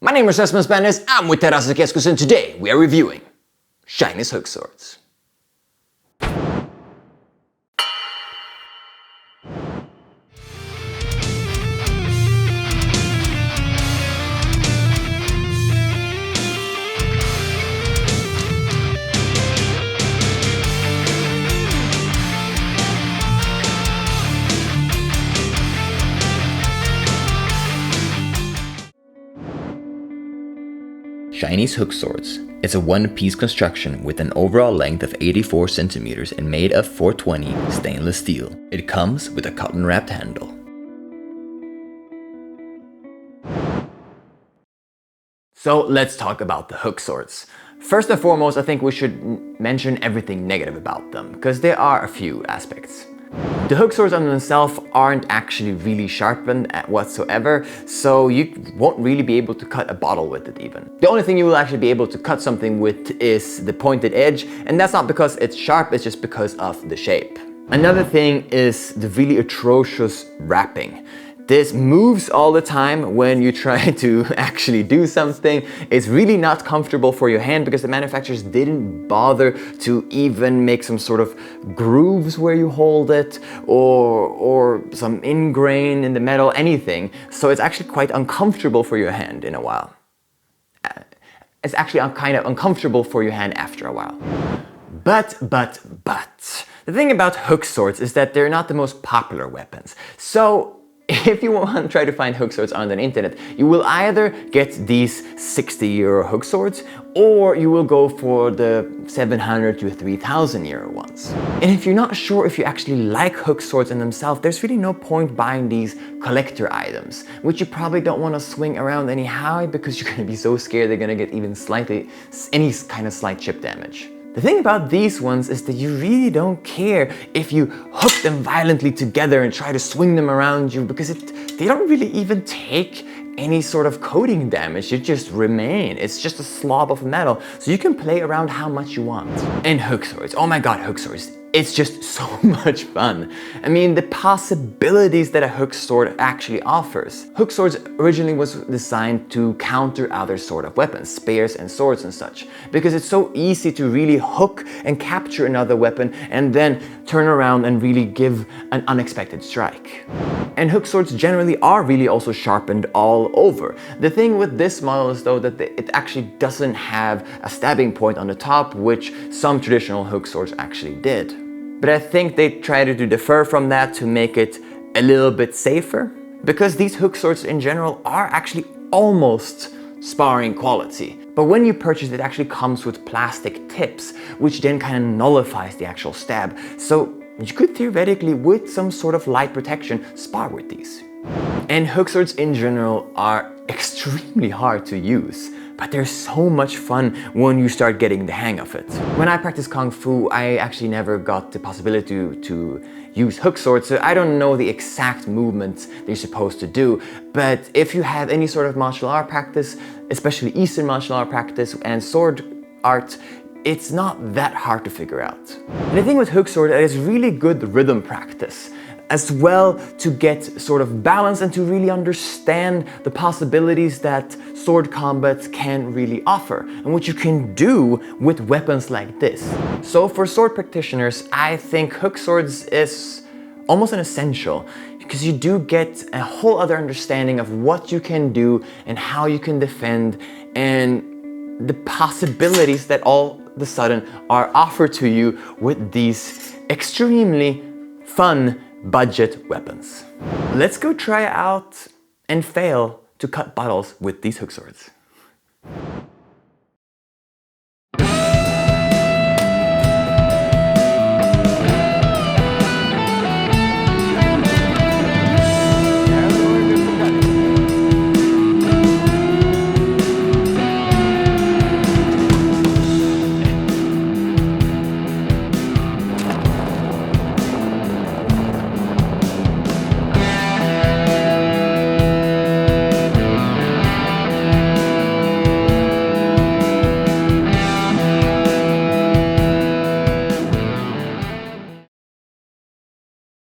My name is Rasmus Branders, I'm with terä-asekeskus, and today we are reviewing Chinese hook swords. Chinese hook swords is a one-piece construction with an overall length of 84 centimeters and made of 420 stainless steel. It comes with a cotton-wrapped handle. So let's talk about the hook swords. First and foremost, I think we should mention everything negative about them, because there are a few aspects. The hook swords on themselves aren't actually really sharpened whatsoever, so you won't really be able to cut a bottle with it even. The only thing you will actually be able to cut something with is the pointed edge, and that's not because it's sharp, it's just because of the shape. Another thing is the really atrocious wrapping. This moves all the time when you try to actually do something. It's really not comfortable for your hand because the manufacturers didn't bother to even make some sort of grooves where you hold it or some ingrain in the metal, anything. So it's actually quite uncomfortable for your hand in a while. It's actually kind of uncomfortable for your hand after a while. But, the thing about hook swords is that they're not the most popular weapons. So if you want to try to find hook swords on the internet, you will either get these 60 € hook swords, or you will go for the 700 to 3,000 € ones. And if you're not sure if you actually like hook swords in themselves, there's really no point buying these collector items, which you probably don't want to swing around anyhow because you're going to be so scared they're going to get even any kind of slight chip damage. The thing about these ones is that you really don't care if you hook them violently together and try to swing them around you, because they don't really even take any sort of coating damage. You just remain. It's just a slob of metal, so you can play around how much you want. And hook swords, oh my god, hook swords. It's just so much fun. I mean, the possibilities that a hook sword actually offers. Hook swords originally was designed to counter other sort of weapons, spears and swords and such, because it's so easy to really hook and capture another weapon and then turn around and really give an unexpected strike. And hook swords generally are really also sharpened all over. The thing with this model is though that it actually doesn't have a stabbing point on the top, which some traditional hook swords actually did. But I think they tried to defer from that to make it a little bit safer, because these hook swords in general are actually almost sparring quality. But when you purchase it, it actually comes with plastic tips, which then kind of nullifies the actual stab. So you could theoretically, with some sort of light protection, spar with these. And hook swords in general are extremely hard to use, but they're so much fun when you start getting the hang of it. When I practice Kung Fu, I actually never got the possibility to use hook swords, so I don't know the exact movements that you're supposed to do. But if you have any sort of martial art practice, especially Eastern martial art practice and sword art, it's not that hard to figure out. And the thing with hook sword is really good rhythm practice as well, to get sort of balance and to really understand the possibilities that sword combat can really offer and what you can do with weapons like this. So for sword practitioners, I think hook swords is almost an essential, because you do get a whole other understanding of what you can do and how you can defend, and the possibilities that all of a sudden are offered to you with these extremely fun budget weapons. Let's go try out and fail to cut bottles with these hook swords.